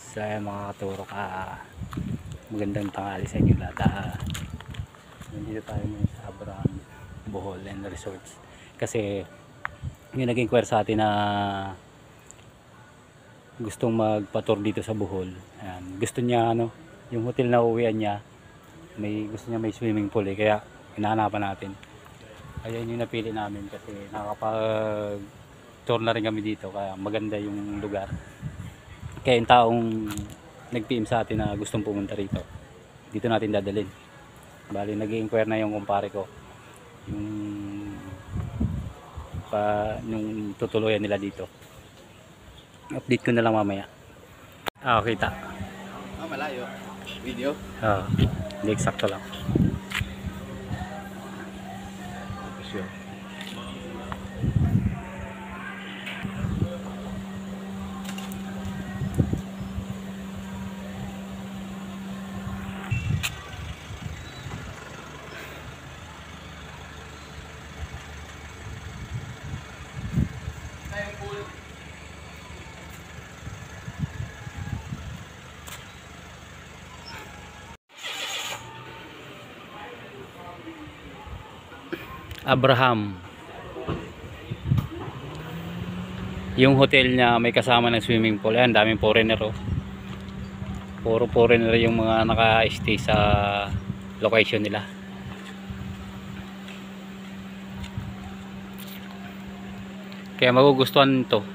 So ayan mga katurok, magandang tanghali sa inyo lahat. Nandito tayo ngayon sa Abraham Bohol and Resorts kasi yung naging inquire sa atin na gustong magpa-tour dito sa Bohol. Ayan, gusto niya yung hotel na uuwian niya, gusto niya may swimming pool kaya hinahanapan natin. Ayan yung napili namin kasi nakapag tour na rin kami dito kaya maganda yung lugar. Kaya yung taong nag-PM sa atin na gustong pumunta rito, dito natin dadalhin. Bali nag-i-inquire na yung kumpare ko yung tutuluyan nila dito. Update ko na lang mamaya. Kita. Malayo. Video? Hindi eksakto lang. Sure. Abraham. Yung hotel niya may kasama ng swimming pool. Ayan, daming foreigner Puro foreigner yung mga naka-stay sa location nila. Kaya magugustuhan to.